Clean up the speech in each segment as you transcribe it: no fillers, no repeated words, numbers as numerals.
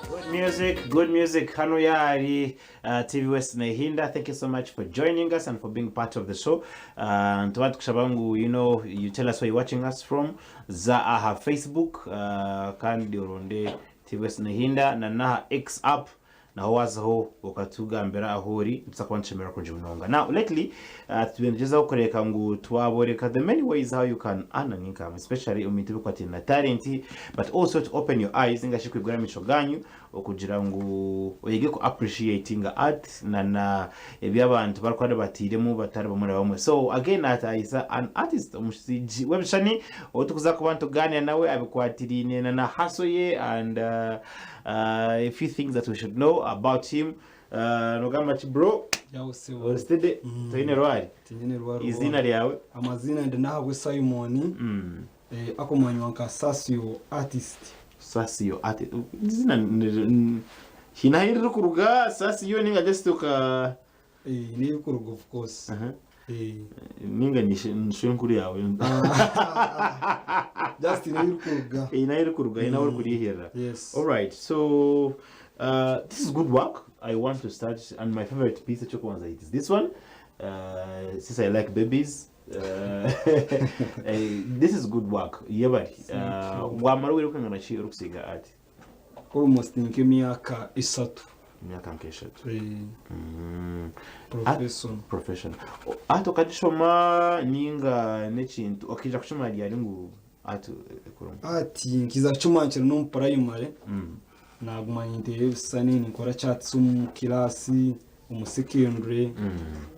Good music. Hano yari TV West Nehinda. Thank you so much for joining us and for being part of the show. And to kushabangu, you tell us where you're watching us from. Za aha Facebook, kandi uronde TV West Nehinda na naha X app. Na wazaho ukatugambira ahuri tsakuba nshimira kunje bunonga. Now lately tubengeza ukoreka ngo twaboreka the many ways how you can earn an income, especially umitibe kwati na talent, but also to open your eyes ngashikwe gwara mico ganyu okugira ngo oyege ko appreciating art na ebyabantu barkwada batiremo batari bamwe bamwe. So again is an artist umusiji webshani otukuza kubantu ganya nawe abikwatirine na haso ye and a few things that we should know about him. Nogamachi bro steady tine rwari izina lyawe amazina ndenahabwe Simon akomanywa nka Sasio artist izina hinahirira kuruga Sasio ninga just ka ni kuruga of course ninga nisho nkuri yawe just inahirira kuruga inawuri kurihira. Yes. All right, so this is good work. I want to start, and my favorite piece of chocolate is this one. Since I like babies, this is good work. Yeah, but wamara wiri kwengana chi urukusiga art. Almost nk'imyaka 3. Myaka nk'eshatu. Profession. Ato kadishoma ninga nechintu okija kushoma ryari ngo atu kurum. Ati nkiza chumanchira no primary. Nagumanyite sanini nkora chat mu kilasi secondary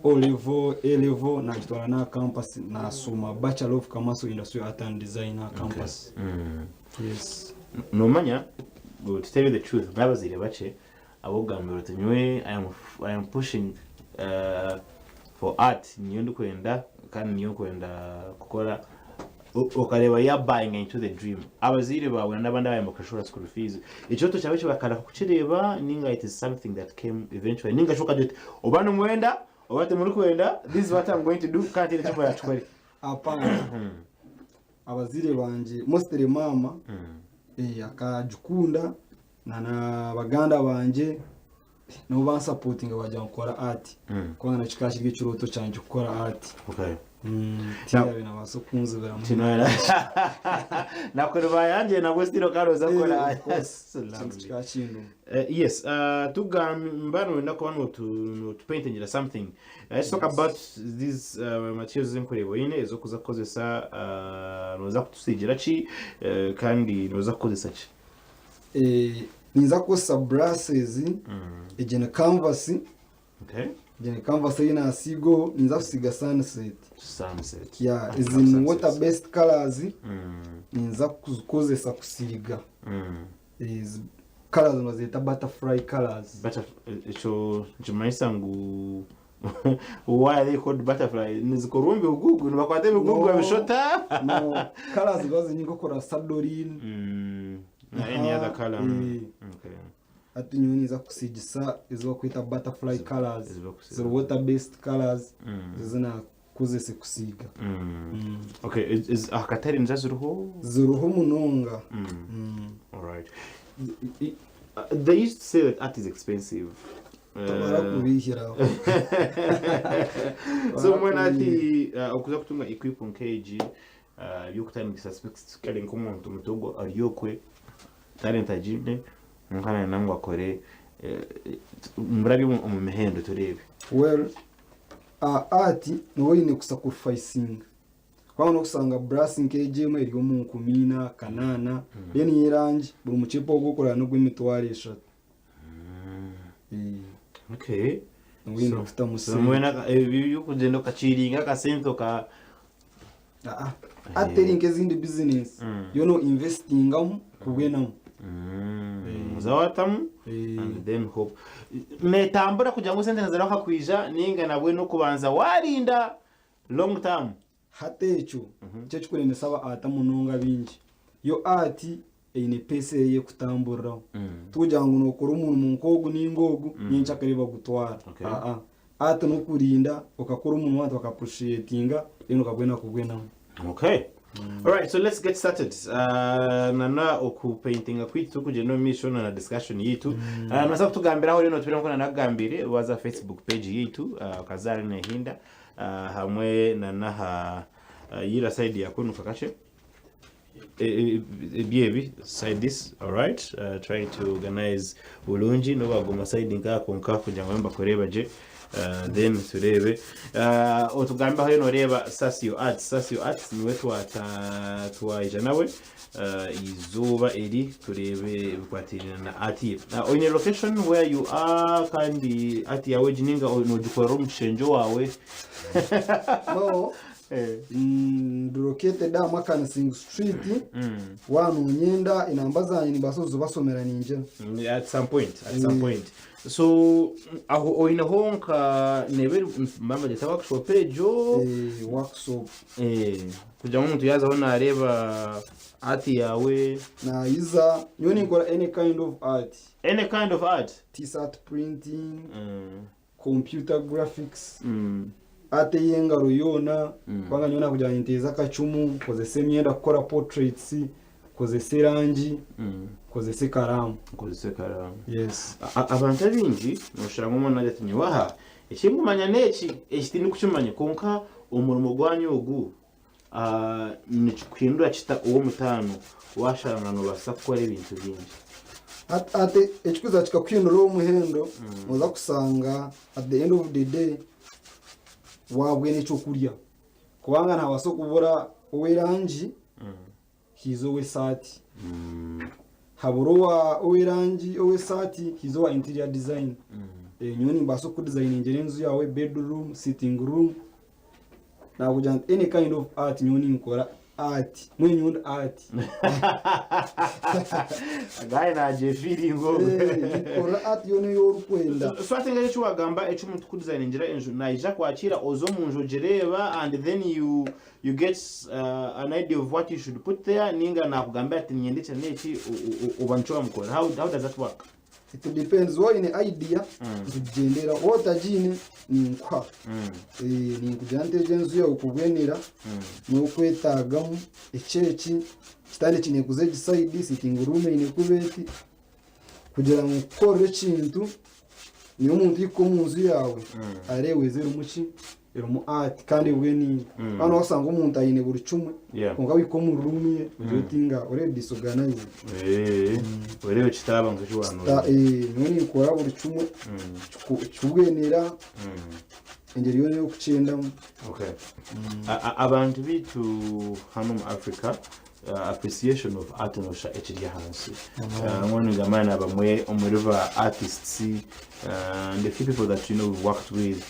O level nakitwara na campus na soma Bachelor of Commerce Industry Art and Design na campus. Yes. No manya, to tell you the truth, nabazire bache abogambira tunywe I am pushing for art niyo kwenda kandi niyo kwenda gukora ukareba ya buying into the dream. Abazire bawe nabandi baye mukashura school fees. Ichoto cyawe kibakara kuchireba ninga it is something that came eventually. Ninga shoka date obana mwenda obate muri kwenda this is what I'm going to do kandi ile chumba yachukuri. Apana. Abazire banje mostly mama akajukunda na baganda banje no ban supporting bajya gukora art. Kwa na chikashirye chiroto cyanje gukora art. Okay. Tiyawe na basokunze baramutinora nakora yanje na Westiro Karoza kora art. Yes, tugambano nakubano to painting something. Let's talk about these materials zinkorebo ine ezo kuza kozesa noza kutusigira chi kandi noza kozesa chi niza kosa brasses ejene canvas. Okay. Jene canvas ina asigo niza kusiga sunset. Yeah, is in water based colors. Niza kukozesa kusiga. Is colors nozeta butterfly colors. Icho jimaisa ngu why they called butterfly nizikorumbi ugugu nibakwate ugugu abishota no colors gozi nyingo kora sadorin any other color. Okay. Ati nyoni za kusigisa izo kwita butterfly colors so water based colors zina kuzese kusiga. Okay, is akatari nzazuruho munonga. All right. They used to say that art is expensive. So when ati okuza kutunga equipment kg yokutangisa kale nk'omuntu mutogo aliyokwe talent agine nkana nangwa kore mbrabi mu mihendo turebe. Well, art no yine kusacrificing kwa no kusanga brassing kg mu iri mu 10 kanana then yirangi buri mucepo gukora no gwimitware 3. Okay. Ngwino kufita musi. Mwena yukugenda kachiringa kasento ka aterinke zindi business you know investing kubwena zawatamu and then hope netambura kugira ngo sente nazara kwija ninga nabwe no kubanza warinda long term hatecho cyo cyukuri saba atamunonga bingi yo ati ine pese ye kutambura tugira ngo nokora umuntu munkogu n'ingogu nyinca kareba gutwara ati no kurinda ukakora umuntu wandi bakappreciatinga reno kagwena kubwena. Okay. All right, so let's get started. Nana okupaintinga kwitu kugenda mission na discussion yitu. Nasa kutugambiraho rero tubirimo kuna nagambire waza Facebook page yitu Kazari Nehinda hamwe nana yira side yakunu kakashe. Biebi side this, all right. Trying to organize bulungi no bagoma side ngako kugira ngo mbakoreba je. Then turebe otugamba hano reba Sasio Arts niwe twaija nawe izuba eri turebe bikwatirana na art on your location where you are kandi art yawe jininga no dukora umushenjo wawe no located da Makansing Street wanu nyenda inambazanye nibasozo basomera ninje at some point so aho oina honka nebe mama de workshop ejo workshop kuja umuntu yaza hona areba art yawe na iza nyoni ngora any kind of art t-shirt printing computer graphics ate yengaro yona kwanga nyona kujya inteza kacumu kozese imyenda gukora portraits kozese rangi kozese karamu yes abantu bingi noshiramo mona yatinye waha ekimumanya neki ekitini kuchumanya konka umurimo gwanyu ogu nikwindura kita uwo mutano washangano basakora ibintu bingi ate ekikuza kikakwindura uwo muhendo muza kusanga at the end of the day wabwe n'icyo kurya kubanga nta waso kubura owerangi hizo we sati haburuwa owerangi owe sati hizo wa interior design nyoni mbaso ku design ingerenzu yawe bedroom sitting room na kuja any kind of art nyoni nkora art mwenye art agaye na je feeling go nkora art yone yorukwenda so I think echo wagamba echo muntu ku design injira enju naija kwakira ozo munjo jereba and then you get an idea of what you should put there ninga na kugamba ati nyendetse neki ubanchoka mukora how does that work? It depends what in idea kugendera otajine ninkwa ni kujante genzu ya ukubwenera no kwetagamu echeki kitande kine kuze giside sitting room ine kubeti kugira ngo ukore kintu niyo muntu ikomunzu yawe arewezera umuki mu art kandi bweni hano wasanga umuntu ayine buri cumwe konga wikomu room ye ujotinga already disorganized werewe kitaba ngo jwano noni ikora buri cumwe cyubwenera ingeri yo kucenda okay abantu bitu hano mu Africa appreciation of art no sha ekiri hansi one ngamana bamwe omuriva artists and the people that you know we worked with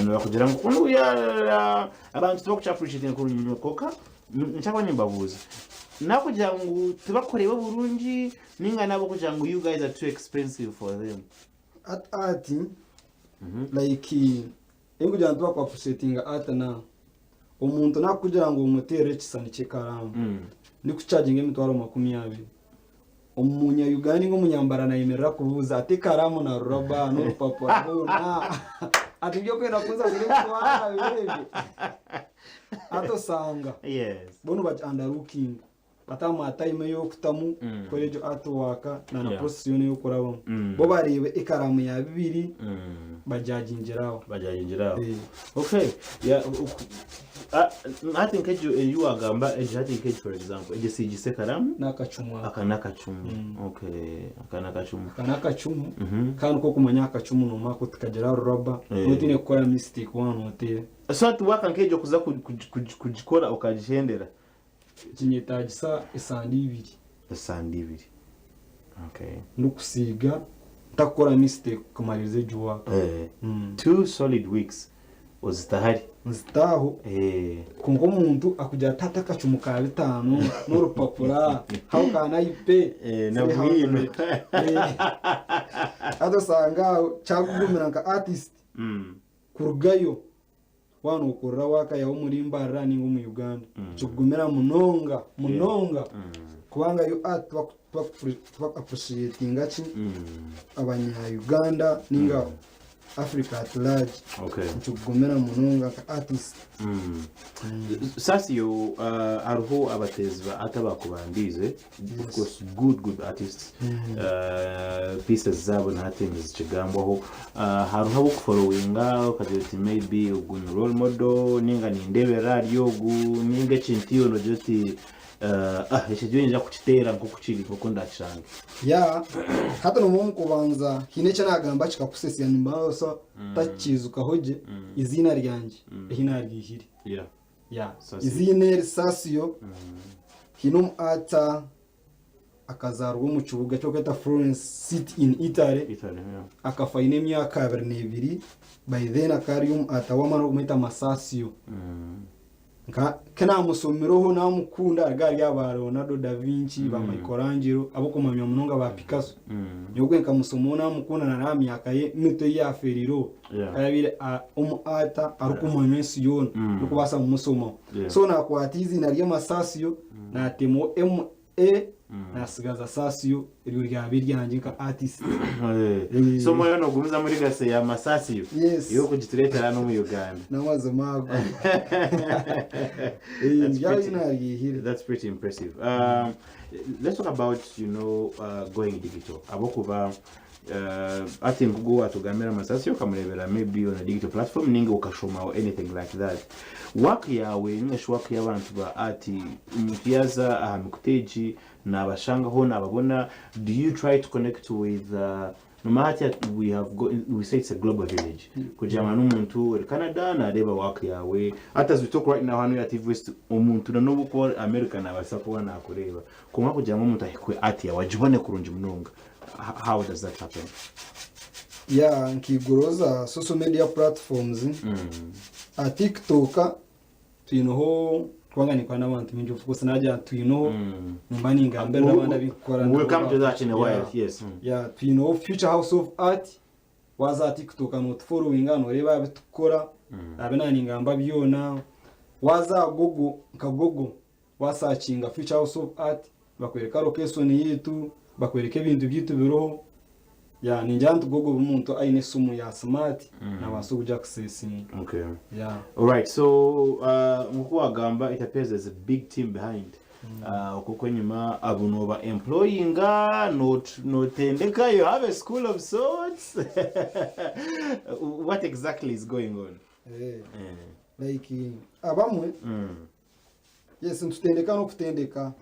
no kugira ngo kuno ya abantu tubako appreciate ko nyokoka nchakwa nyimbabuza nakugira ngo tubakoreba burungi ninga nabo kugira ngo you guys are too expensive for them art like ingugira ngo tubako appreciating art na umuntu nakugira ngo umutere kisani cyekaramu ni kucharging emitwaro 20 umunya Uganda ngo munyambara na yemerera kubuza ate karamu na rubber no papa na ati byo kwenda kuza kuri mwana birebe ato sanga yes bono ba underlooking batama time yo kutamu korejo atwaka na procession yo kurabo bo barebe ikaramu ya 2 bajajingiraho okay yeah I think you agamba I think for example ejisije karamu nakacumu okay akanakacumu kandi ko kumanya akacumu no mako tukagera rubber notine gukora mistake one hotel so tuwaka nkejo kuza kujikora ukajihendera kinyetagisa isandi 2 okay nukusiga takora mistake kumalize juwa 2 solid weeks uzitahari nzitaho kungo muntu akuja tata kacumu ka 5 n'urupapura how can I pay na bwino adosanga cyagumira nka artist kurugayo wano ukora waka ya muri mbara ningo mu Uganda cyugumira munonga kubanga yo art appreciating achi abanya Uganda ninga Africa at large Okay. nchugomera munonga ka artist sasa yo hariho abatezi atabakubandize because good artists pieces zabo natinze zikigambwaho hariho abo kufollowinga ukagira uti maybe ugun role model ninga nindebe radio gu ninga kintiyo no joti ekijyo nja kukitera nko kukiri nko ndakiranga ya hata no mu kubanza hinecha nagamba kikakusesya nimba so takizuka hoje izina ryanje hina ryihiri ya izina risasiyo hino ata akazarwa mu kibuga cyo kweta Florence City in Italy akafaine emyaka 22 by then akarium atawamana kumeta masasiyo kana musomeroho namukunda agari yaba Leonardo da Vinci ba Michelangelo abo kumamya munonga ba Picasso nyogwe nkamusomona mukunda na namyaka ye mito ya Ferrero ayabire ata arukumanya Sion rukubasa mumusoma so nakwatizi na rya masasiyo na temo nasigaza sasiyo iriyo ryabiri ryanje nka artist so moyo no guruza muri gase ya masasiyo yo kugitureta no mu Uganda nawazo mago that's pretty impressive. Let's talk about going digital abokuba I think go atugamera masasiyo kamurebera maybe on a digital platform ninga ukashoma or anything like that work yawe nimesho work y'abantu ba ati mutiyaza mukteji na bashanga ho nababona. Do you try to connect with no matter we say it's a global village kujama n'umuntu uri Canada na reba work yawe as we talk right now hano ya TV West umuntu na nubu ko America na basako na kureba kuma kujama umuntu ahikwe ati ya wajibone kurunji munonga. How does that happen? Yeah, nkiguroza social media platforms TikTok twanganyikwa n'abantu mingi of course najya numbani ngambera n'abana bikora. We'll come to that in a while. Yes. Yeah, Future House of Art waza TikTok not following no reba bitukora abenani ngamba byona waza Google wasearchinga Future House of Art bakwereka location yetu bakwereka ibintu byitu biroho ya ninjantu Google umuntu aine sumu ya smart na basubuja accessing. Okay. Yeah. All right. So mukuwa gamba it appears there's a big team behind. Kuko nyuma abunoba employing not tendeka. You have a school of sorts. What exactly is going on? Like abamwe yes ntutendeka no kutendeka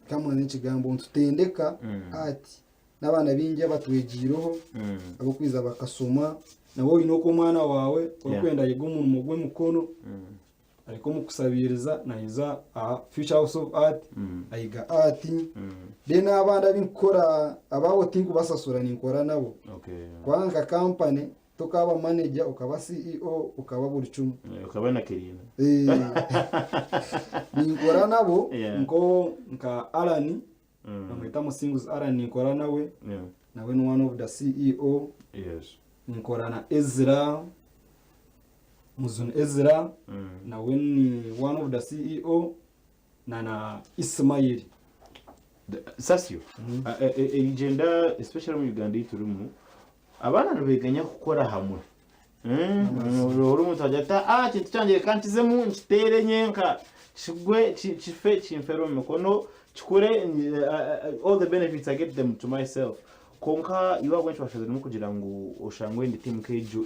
kama n'ikigambo ntutendeka ati n'abana bingi batwegiroho abo kwiza bakasoma nawo inoko mwana wawe kwenda yego umuntu mugwe mukono ariko mukusabiriza nayiza Future House of Art ayiga art then abana binkora abawo tingu basasura ninkora nabo kwanga company tokaba manager ukaba CEO ukaba buri cumu ukaba na kirina ninkora nabo nka Alan namwita Musingles Alan ninkora nawe nawe ni one of the CEO. Yes. Ninkora na Ezra Muzun Ezra nawe ni one of the CEO na Ismail Sasio agenda especially mu Uganda iturumu abana nabeganya gukora hamwe rero umuntu ajata kintu cyangire kantize mu nkitere nyenka chigwe chife chimfero mukono chikure all the benefits I get them to myself konka you are going to ashaka no kugira ngo ushangwe ndi team kejo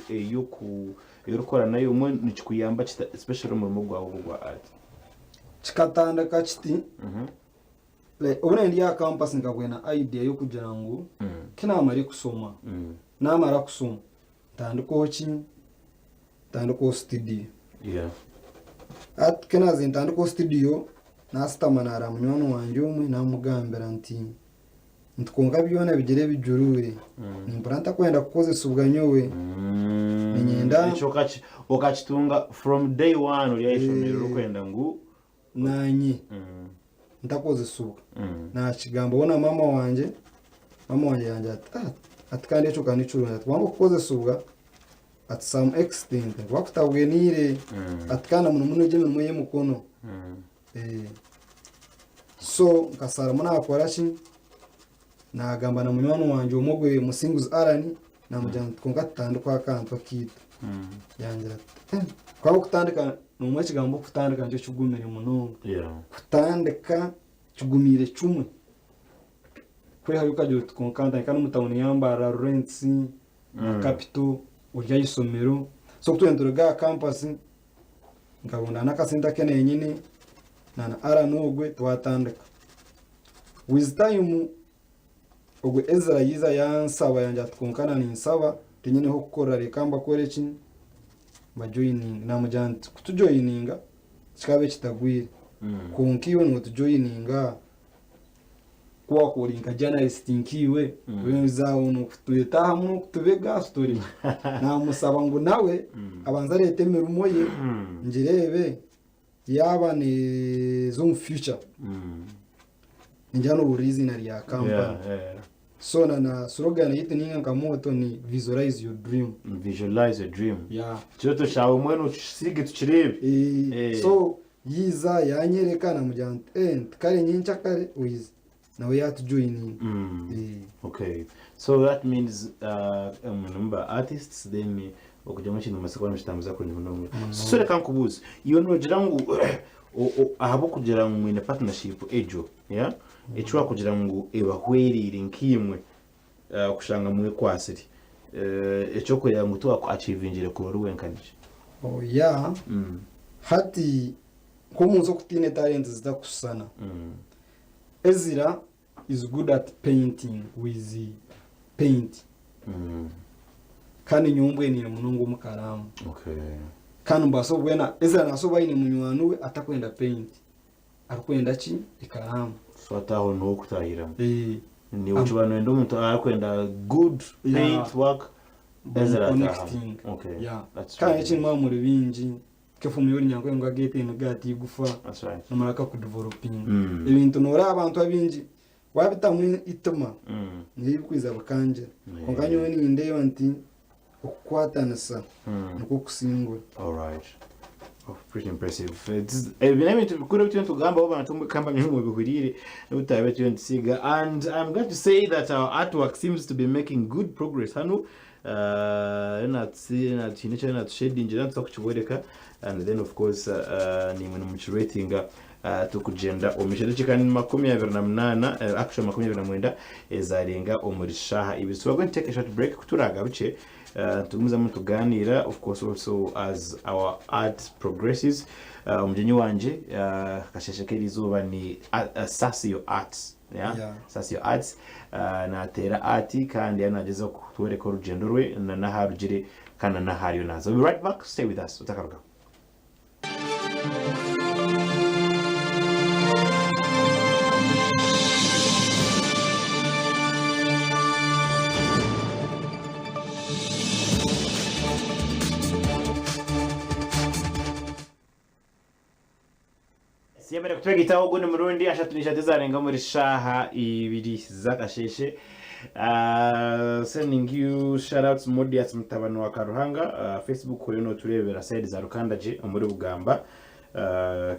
yokora nayo umwe nikuyamba especially mu rugo rwa art chikatanda kachiti ubona ndi ya campus ngabwena idea yo kugira ngo kinamari kusoma namara kusoma tandiko studio kenaze tandiko studio nasitamana munyono wanje umwe namugambira nti ntkonga byona bigere bijurure nimbranta kwenda kukozesa ubwanyowe ninyenda ichokachi okachitunga from day one uri yishomero kwenda ngu nanyi ndakozesa ubwa na kigamba bona mama wanje yanje atkande echo kanicurura twanga kukozesa ubwa at some extent wakutabwenire atkana muno je muye mukono so nkasara muna akora chi nagamba na munywano wanje umugwe Musingles Alan namujyana twonka tutandika akantu akitu yangira kwa kutandika numwe kigambo kutandika nje kigumire munonga kutandika kigumire chumwe kwe hayuka jo tkonkanda kandi mutawuni yambara rents capital urya isomero so kutwendoga campus ngabona nakasenta kene nyine nana ara nogwe twatandika with time ogwe Ezra yiza yansaba yanja tkonkana ni nsaba tinyine ho gukora rekamba korechi ba joining namujanti kutujoininga kikabe kitagwire konkiwe no tujoininga kwa kuringa journalist nkiwe wenzaho no kutuyetaha mu kutubega story namusaba ngo nawe abanza lete mirumo ye njirebe yaba ni zo future njano burizi na ya company so na slogan yitu ninga nkamoto ni visualize your dream. Visualize your dream. Yeah. Choto shawo mwenu sige tukirebe. So yiza yanyerekana mujyante kare nyincha kare wiz nawe yatujoining. Okay. So that means number artists then okuja mukino masekwana mshitamuza kuri muno. So reka nkubuza iyo nogira ngo ahabo kugira ngo mwine partnership ejo, yeah? Echwa kugira ngo ebahwerire nkimwe kushanga mwe kwasiri echo ko ya mutu achievingire ko ruwenkanije yeah hati ko munzo kutine talent zitakusana Ezra is good at painting with paint kandi nyumbwe ni munungu mukaramu kandi mbaso bwena Ezra nasoba ine munywanu we atakwenda paint arikwenda ki ikaramu so ataho no kutahira ni uchibano ndo muntu akwenda good paint work Ezra connecting. Okay, yeah that's kandi right. kinwa muri binji kefu muyori nyango ngo agete no gati gufa That's right. namaraka ku developing ibintu nora abantu abinji wabitamwe ituma nibikwiza bakanje konganyo ni ndeyo anti okwatanasa nuko kusingwa. All right. Oh, pretty impressive. Binami tukura bitu tugamba oba natumwe kamba nyumu bihurire utabe tu nsiga, and I'm going to say that our artwork seems to be making good progress hano na chinicha na shading njira tsakuchiboreka, and then of course ni mwe mchiratinga tukugenda omishede chikani 28 actually 29 ezarenga omurishaha ibi. So we're going to take a short break kuturaga bice tumuza mutuganira, of course also as our art progresses. Umjenyi wanje kasheshekeri zuba ni Sasio Arts, yeah? Sasio Arts na tera arti kandi yanageza kutwereka urugendo rwe na naharugire kana nahariyo nazo. We'll be right back, stay with us utakaruka. Siyabere kutwegitaho gune murundi ashatunisha tezarenga muri shaha ibiri zakasheshe. Sending you shout outs Modias Mutabano wa Karuhanga, Facebook reno turebera side za Rukandaje muri Bugamba,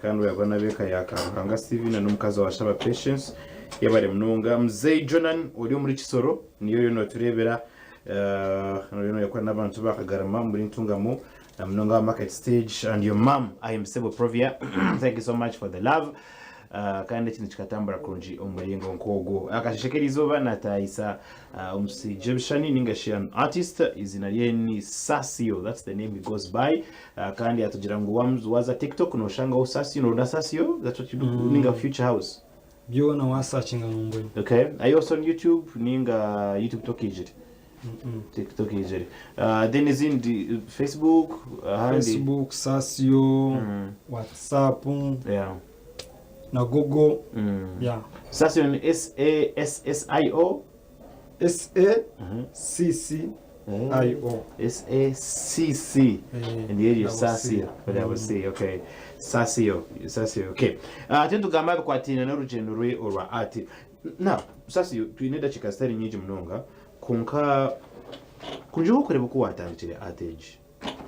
kandi yabona beka ya Karuhanga Steven n'umukazi wa Shaba Patience yabare mununga Mzee Jonan uri muri Kisoro niyo reno turebera reno yakora n'abantu bakagarama muri Ntungamo Mnonga Market Stage, and your mom I am Sebo Provia. Thank you so much for the love. Kandi chikatambara kurunji omurengo nkogo akashekeri zoba nataisa Jebshani ningashian artist izina yeni Sasio, that's the name he goes by. Kandi atugira ngo waza TikTok no shanga o Sasio no Sasio, that's what you do. Ninga Future House byo na wasachinga ngombe. Okay, are you also on YouTube? Ninga YouTube tokijiri TikTok ijeri. Then is in the Facebook, Facebook, Sasio, WhatsApp, yeah, na Google, yeah. Sasio ni SASSIO, SACCIO, SACC, and the area Sasio, but I will say, okay, Sasio, okay. Tendo gamba kwa tina na rugendo rwe orwa art. Now, Sasio twineda chikastari nyinji mnonga kunka kunjuko kureba ko watangire atage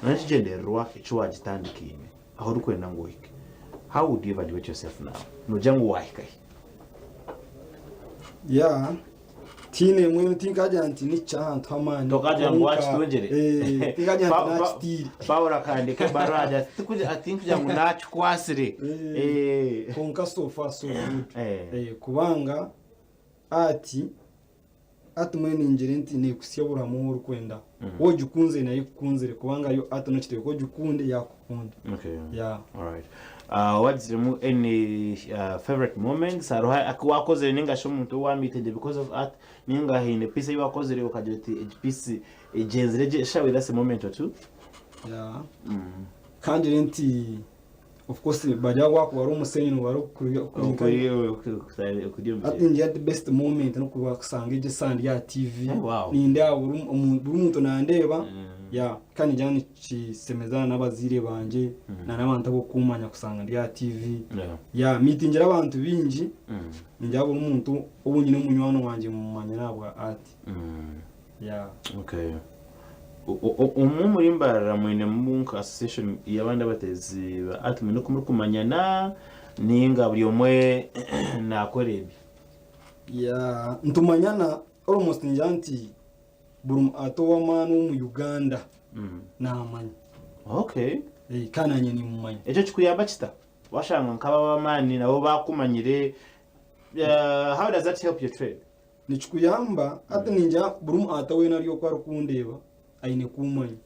nachigenderwa ico wagitandikine aho rukwenda ngo iki. How would you evaluate yourself now? No jangu waikai. Yeah, tine mwe tinkaja nti ni chantu hamani tokaja ngo wachitongere tinkaja nti nachitiri Paula kandi ke baraja tikuja atinkuja ngo nachikwasire konka so far so good kubanga ati mwe ninjire nti ne kusyabura mu kwenda woje ukunze nayo kukunzire kubanga yo no kitwe ko jukunde yakukunda. Okay, yeah, all right. What's any favorite moments wakoze ninga sho muntu wamitende because of art ninga hine piece yakoze rero kajeti piece ejenzireje shall that's a moment or two? Yeah. Kandi renti of course bajya wako wari umusenyi wari kuri ati the best moment no kuba kusanga ije sand ya TV ni nda buri muntu nandeba ya kandi jani kisemezana n'abazire banje na nabantu abo kumanya kusanga ndi ya TV ya mitingira abantu binji njya buri muntu ubunyine munywano wanje mu manya nabwa art. Yeah, okay. Umurimbarara mwene munka association yabandi batezi ba art no kumanyana ninga buri omwe nakorebi. Yeah, ntumanyana almost njanti burum atowa manu mu Uganda namanya. Okay. Kana nyene mumanya ejo chikuyamba chita washanga nkaba bamani nabo bakumanyire. How does that help your trade? Ni chikuyamba ati ninja burum atawe nariyo kwa rukundeba aine kumanya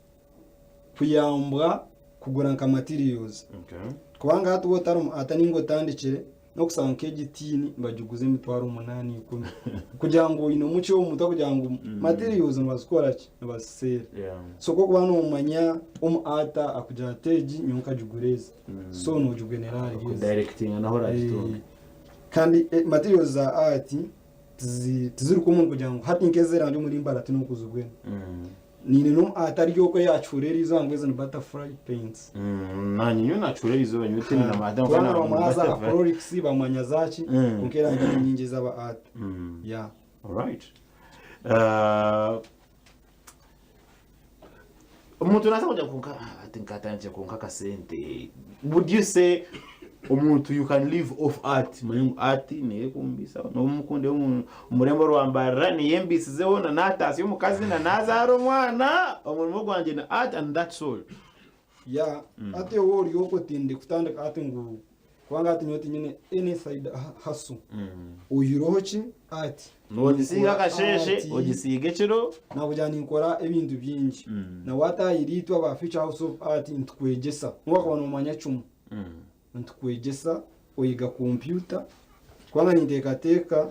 kuyambwa kugura nka materials. Okay. Kubanga hatu wotarum ataningo tandikire no kusanga kegitini bajuguze mitwaro 8 10 kugira ngo ino mucyo wo muto kugira ngo materials nabazikora ki nabasere. Yeah. So ko kubana umanya ata akuja teji nyonka jugureza so no jugenerali yes directing anahora gitonga kandi materials za art tiziri ko umuntu kugira ngo hati nkezera ndi muri mbara tino kuzugwena nini no atari yoko yacurera izo ngweze ni butterfly paints nanyi nyo nacurera izo banyute na madam kana bamaza acrylics bamanya zaki kunkera nyingi zaba art. Yeah, all right. Umuntu nasa kuja kunka atinkatanje kunka kasente. Would you say umuntu you can live off art? Manyu art ne kumbisa no mukunde umurembo rwambara ni yembisize wona natasi umukazi na nazaro mwana umurimo gwanje na art and that's all. Yeah, ate wori yoko tinde kutandika ate ngu kwanga ati nyoti nyine any side hasu uyirochi ati no gisiga kasheshe ogisige kiro na bujani nkora ebintu byinji na wata yiritwa ba Future House of Art ntukwegesa ngwa abantu mumanya cumu ntukwegesa oyiga computer kwanga niteka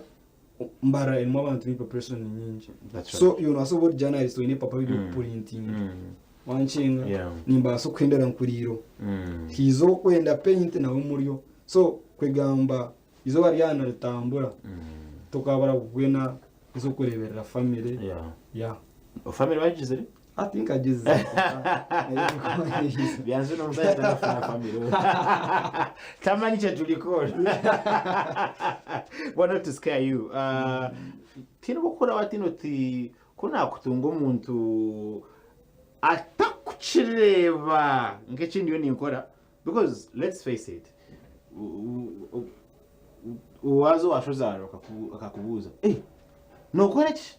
mbara elmo abantu ni preparation nyinji. So you know so what journalist we ne papa video printing wanchinga nimba so kwendera nkuriro hizo kwenda paint na umuryo so kwegamba izo bari yana ritambura tukabara kugwena izo kureberera family. Yeah, family wagize I think I just bianzo no mzaita na family tamani cha tulikora wanna to scare you tino bokora watino ti kuna kutunga umuntu atakuchireba ngechindi yo ninkora because let's face it uwazo washozaro akakubuza no kweti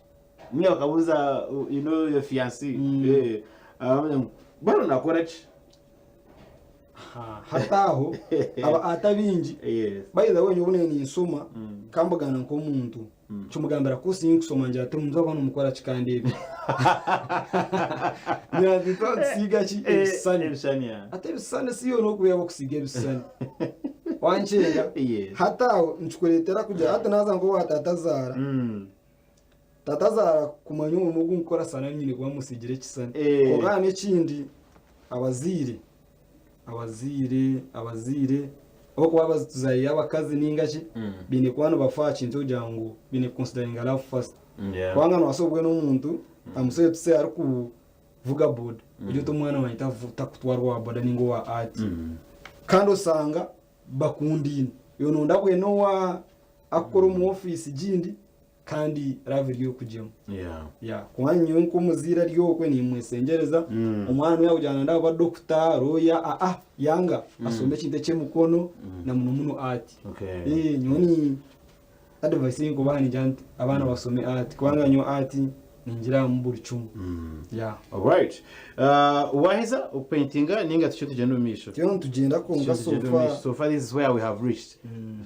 ni akabuza you know your fiancé bano nakora ki hataho aba atabinji. Yes, by the way nyubune ni insoma kambagana nko muntu cyumugambira ko sinsoma nje ati muzaba numukora kikandebe ya dito siga ki ebisani ate bisani siyo no kuyabo kusiga ebisani wanchenga hataho nchukuretera kuja hata naza ngo watatazara tatazara kumanya umugu nkora sana nyine kwa musigire kisani ogana n'ikindi abazire oko abazayi abakazi ningaje bine kwano bafachi nto jangu bine considering love first. Kwanga no asobwe no muntu amuseye tse ari kuvuga board ibyo to mwana wanyita vuta kutwarwa wa board ningo wa art kandi usanga bakundine yo no ndakwe no wa akora mu office jindi kandi raviri yo kujyamo. Yeah, kwanywe nko muzira ryokwe ni mwesengereza umwana yawe ujana ndaba doctor roya yanga asome kinde cye mukono na muno ati. Okay. Nyoni advice y'ingo bani janti abana basome art kubanga nyo art ningira mu buri cumu yeah alright waheza upaintinga ninga tucyo tugenda mu misho tugenda konga so far this is where we have reached.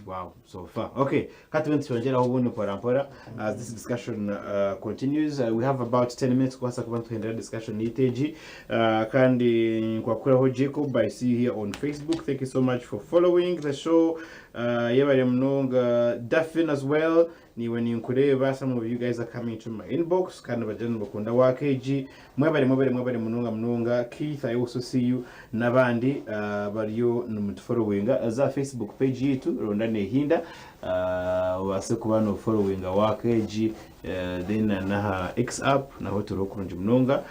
Wow, so far. Okay, katubenti twongera ubundi parampora as this discussion continues. We have about 10 minutes kwasa kubantu tuendera discussion iteji kandi kwa kuraho Jacob I see here on Facebook. Thank you so much for following the show. Yebare mnonga Daphne as well. Ni when you kureba, some of you guys are coming to my inbox kandi bajana bakunda wa KG mwebare mununga Keith. I also see you nabandi bariyo numutfollowinga za Facebook page yitu Ronda Nehinda wase kubano followinga wa KG then naha X app naho turokurunje mununga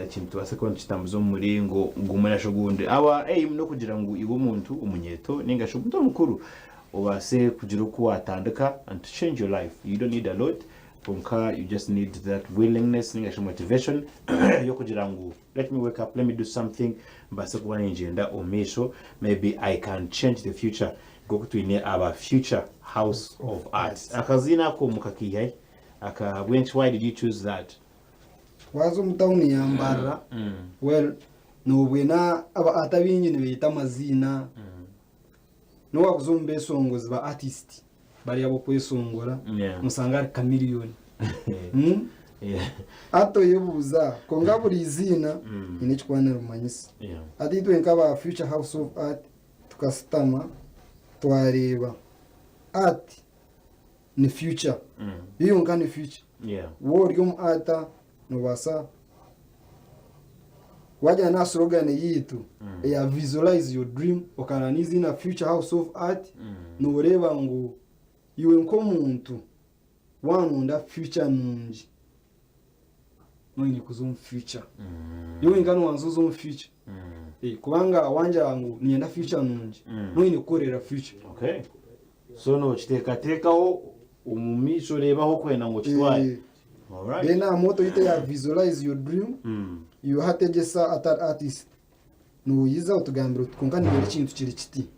kintu wase ko kitambuzo muringo ngumana shogunde aba aim no kugira ngo ibo muntu umunyeto ninga shogunto mukuru ubase kugira uko watandika and to change your life. You don't need a lot from car, you just need that willingness ninga motivation yo kugira ngo let me wake up, let me do something mbase kubana ngenda omesho, maybe I can change the future, go to in our future house of art. Akazina ko mukakiye aka why did you choose that? Wazo mtauni yambara well no bwena aba atabinyi ne bita amazina no wakuzumbe songo ziba artist bari abo kwesongora musanga ari chameleon ato yebuza konga buri izina ine chikwana rumanyisa ati twe nkaba future house of art tukastama twareba art ni future iyo ngani future word yum ata no basa waja na slogan yitu ya visualize your dream okananiza in a future house of art no reba ngo iwe nkomuntu wanunda future nungi none kuzum future iwe ngano wanzuzo mu future kubanga wanja wangu nienda future nungi none korera future. Okay, so no chiteka umumisho rebaho kwena ngo kitwaye. Alright, then moto ite ya visualize your dream you hategesa atar artist no yiza utugambira tukunganira ikintu kiri kiti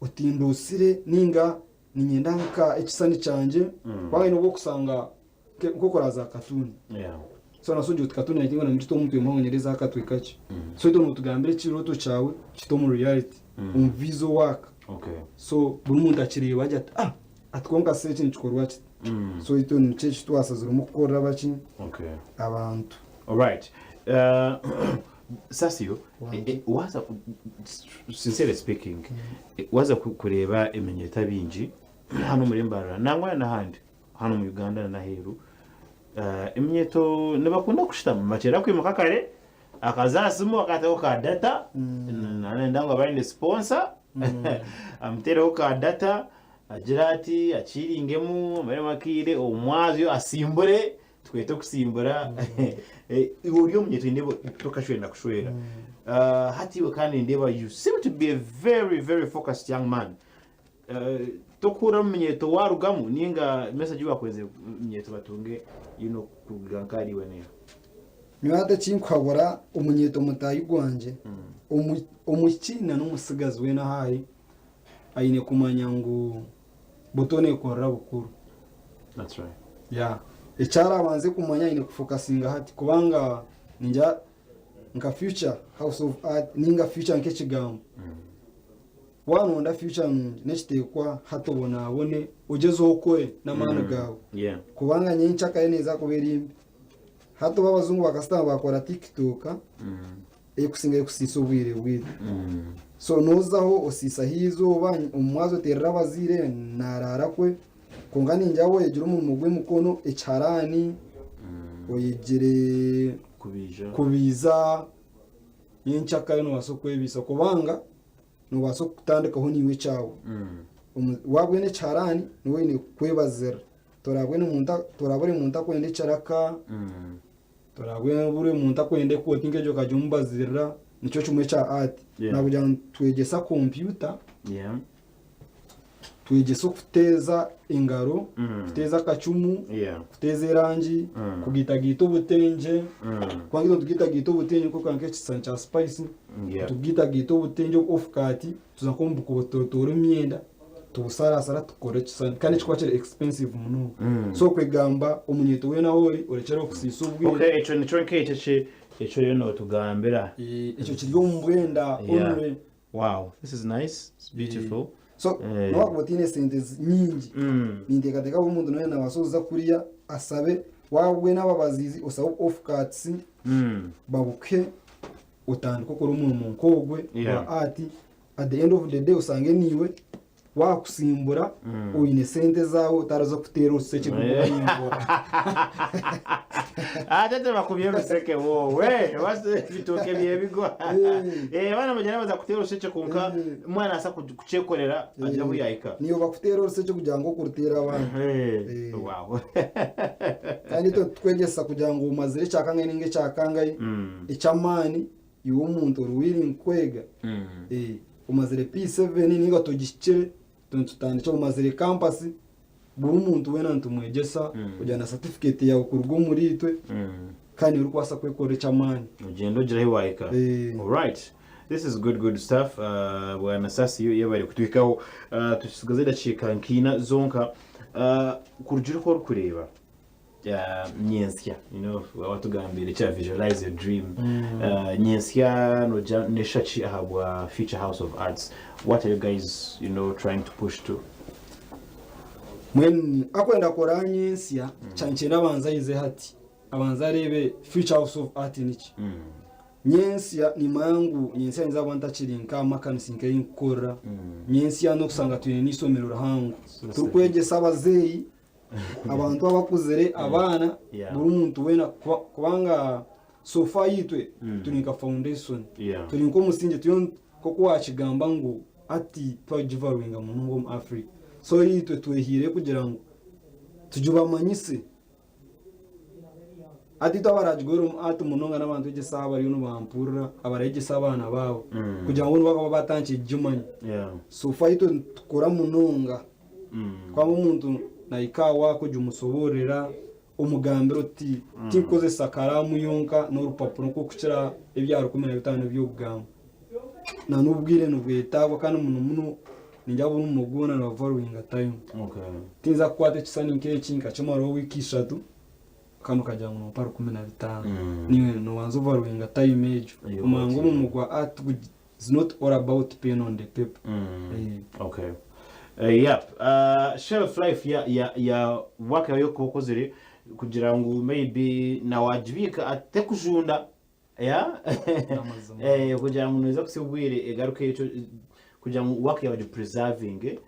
utindusire ninga ninyenda nka ekisani canje kwawe no kusanga kokora za katuni so nasonje utkatuni yakinga na mtito mtu yemonyereza akatwikachi so ito mutugambira kiroto cyawe kito mu reality viso work. Okay, so buri muntu akiriye bajya atkonga search nchikorwa kiti so ito ni chechi twasazira mukora baki. Okay, abantu. Alright, Sasio waza sincerely speaking waza kureba imenyeta binji hano muri Mbarara nangwa n'ahandi hano mu Uganda na Heru imenyeto nabakunda kushitama macera kwimuka kare akazasimu akateko ka data nanda ngo bari sponsor amtero ka data agira ati aciringemu mere makire omwazo asimbure twete kusimbura uburyo munyeto ndebo tokashwenda kushwera hatiwe kandi ndeba you seem to be a very very focused young man. Tokura munyeto warugamu ninga message wakweze munyeto batunge kugankari wene niwate chinkwabura umunyeto mutayi gwanje umukina n'umusigazi we nahaye ayine kumanya ngo botone korra bukuru. That's right, yeah, icara abanze kumanya ine kufocusinga hati kubanga ninja nka future house of art ninga future nke kigambo wano nda future nechitekwa hatobona abone ugezeho koe n'amana gawe kubanga nyinshi akayeneza kuberimbi hato babazungu bakastaba bakora TikTok kusinga kusisa ubwire so nozaho osisa hizo umwazo terra bazire narara kwe kongani njyawo yegira umugwe mukono ecarani oyegere kubiza yenchaka no wasokwebisa kubanga no wasokutandikaho niwe cyawo wabwe ne carani niwe ni kwebazera torabwe torabure munta kwende caraka torabwe bure munta kwende ko tingejo kajumbazira nico chumwe cha art nabuja twegesa computer twegesa kuteza ingaro kuteza kacumu kuteza irangi kugita gito butenje kwangizo tugita gito butenje ko kanke chisancha spice tugita gito butenje of kati tuzakombuka bototoro myenda tubusarasara tukore kisana kandi chikwa kiri expensive muno so kwegamba umunyeto we naho urekera kusisa ubwire okay ico ni trinket ico rero no tugambira ico kiri umwenda onwe wow this is nice it's beautiful so no botine sentes nyingi nindeka teka umuntu nawe nabasoza kuriya asabe wawe n'ababazizi usaba off cuts babuke utandika ko umuntu munkogwe wa ati at the end of the day usange niwe wakusimbura uyine sente zawo utaraza kutera useke kubayimbura tete bakubye biseke wowe base bitoke biye bigwa bana mujyana baza kutera useke kunka mwana asa kucekorera agira buyayika niyo bakutera useke kugira ngo kurutera abantu wow kandi twegesa kugira ngo umazire cyakanga ninge cyakangaye icamani iwo umuntu ruwiri nkwega umazire P7 ninga togishire tutandike umazire campus buri umuntu we nantumwegesa kujyana certificate yawe kurwo muri itwe kandi uri kwasa kwekore chamani ugendo gira hiwayika all right this is good stuff bwana sasi yo bari kutwikaho tusigaze dacika nkina zonka kurujira ko kureba nyensya watugambire cha visualize your dream nyensya no neshachi ahabwa Future House of Arts. What are you guys trying to push to? When akwenda kora nyensya chanche nabanza yize hati abanza rebe Future House of Art niki nyensya ni mangu nyensya nzabanta chirinka makansinke inkora nyensya no kusanga tuyine nisomero rahangu tukwegesa abazeyi abantu abakuzere abana buri umuntu wena kubanga sofa yitwe turinka foundation turinko musinge tuyo koko wachigamba ngo ati twajivaringa mu ngo mu Africa so yitwe twehire kugira ngo tujuba manyise ati tabarajgoro atu munonga n'abantu egisaba ari no bampurira abaregesa abana babo kugira ngo baba batanche jumanya sofa yitwe tukora munonga kwa umuntu na ikawa ko jumusoborera umugambiro ti tikoze sakaramu yonka n'urupapuro ko kucira ibyaro 15 by'ubwamo na nubwire nubwetagwa kandi umuntu ninjabo n'umugona na valuing time tinza kwate kisani nkeki nkacomaro wikishatu kandi ukajya mu paru 15 niwe no wanzo valuing time age umango mumugwa art is not all about pen on the paper okay shelf life ya waka yo kokozere kugira ngo maybe na wajibika atekujunda kugira ngo neza kusibwire egaruke ico kugira ngo waka ya preserving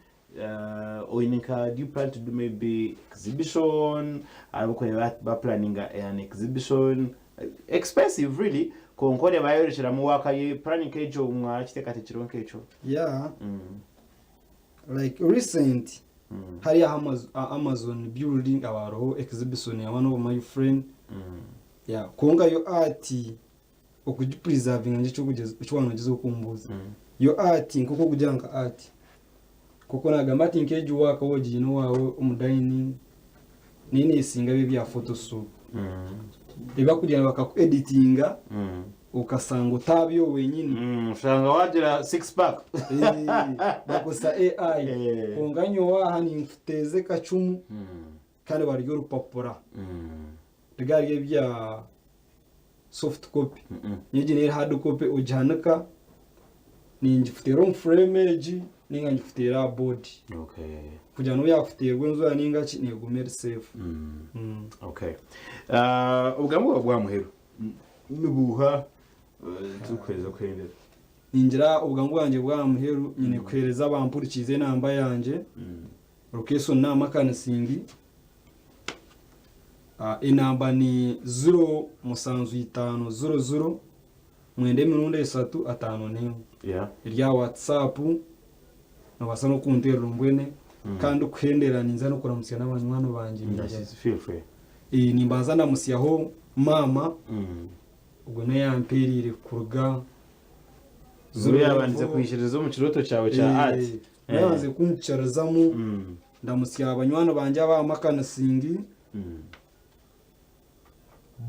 oininka do you plan to do maybe exhibition ariko ba planning an exhibition expensive really konkore bayoreshera mu waka ye planning kejo mwa kitekate kironke ico like recent hari Amazon building abaroho exhibition ya one of my friend konga yo art okujipreserving nje cyo kugeza icwana gize ukumbuza yo art nkoko kujanga art koko nagamba tinkeje waka wogi no wawe umudining nini singa bya photoshop iba kugira baka editinga ukasanga utabyo wenyine ushanga wagira 6 pack bakosa AI konganyo waha ni mfuteze kacumu kandi baryo rupapura rigariye bya soft copy nyigine hard copy ujanaka ninjifutero frame ninga njifutera body kugira no yafuterwe nzo yaninga ki negumere safe okay ubwambo bwa muhero nubuha tukweza kwendera ningira ubwangu bwanje bwa muheru nyine kwereza abampurikize namba yanje location na makanasingi inamba ni 0 musanzu 500 mwende 3 irya WhatsApp no basano kuntera rumbwene kandi ukwendera ninza no kuramutsa n'abanywana banje feel free nimbaza ndamusyaho mama ubwo ne yampirire kuruga zuru yabanze kwishiriza mu kiroto cyawe cya art yabanze kuncarazamo ndamusya abanywana banje abamakana singi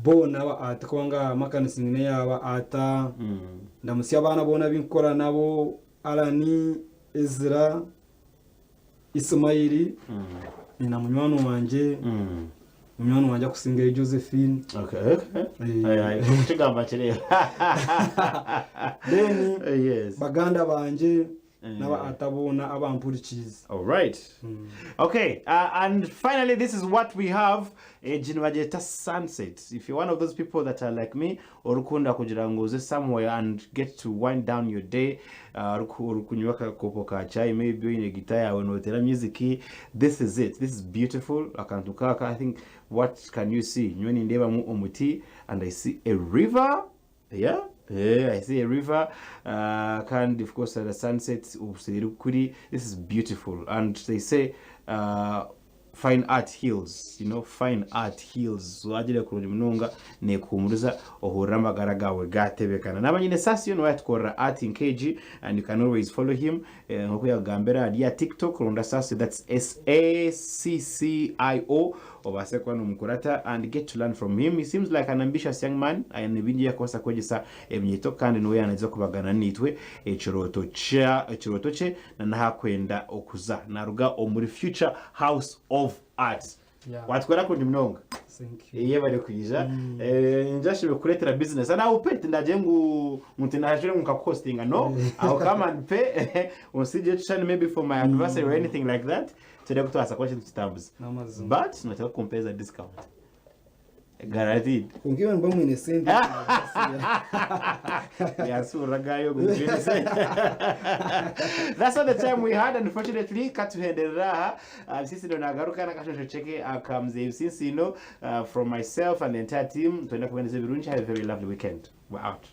bona ba art kwanga makana singi ne yaba ata ndamusya abana bona binkora nabo Alani Ezra Ismaili nina munywani wanje munywani wanje akusinga Josephine. Okay. Ayi kugamba kireba. Then Yes. baganda banje naba atabona abampurikiza. All right. Okay. And finally, this is what we have. Jinwajeta sunset. If you're one of those people that are like me, orukunda kugira ngo uze somewhere and get to wind down your day, urukunywaka kopo ka chai, maybe in a guitar yawe notera music, this is it. This is beautiful. Akantu kaka, I think, what can you see? Nyoni ndeba mu omuti, and I see a river. Yeah, I see a river. And of course, the sunset. This is beautiful, and they say, fine art heals. You know, fine art heals. So ajile kurudi mnonga ne kumuriza ohuramba garagawe gatebekana. Nabanyine sasi no yatkora art in KG, and you can always follow him. Ngokuya gambera adia TikTok ronda sasi, that's SACCIO. Obasekwa no mukurata, and get to learn from him. He seems like an ambitious young man. Ayane yakosa kwegisa emnyito kandi no yanaiza kubagana nitwe echiroto che na nahakwenda okuza naruga omuri future house of art. Watwara kundi mnonga. Thank you. Iye bari kwiza njashime kuretera business ana upete ndaje mutina hajure mukakostinga no. I'll come and pay on suggestion maybe for my anniversary or anything like that. Today kutwasa kwa chintu chitambuza. But nataka kumpeza discount. Guaranteed. Kungiwe mbamu ine sendi. Yasura gayo kungiwe sendi. That's all the time we had, unfortunately. Katuhenderera. Sisi ndo nagaruka na kasho cheke akamze sisi from myself and the entire team. Tuenda kuendeza virunchi. Have a very lovely weekend. We're out.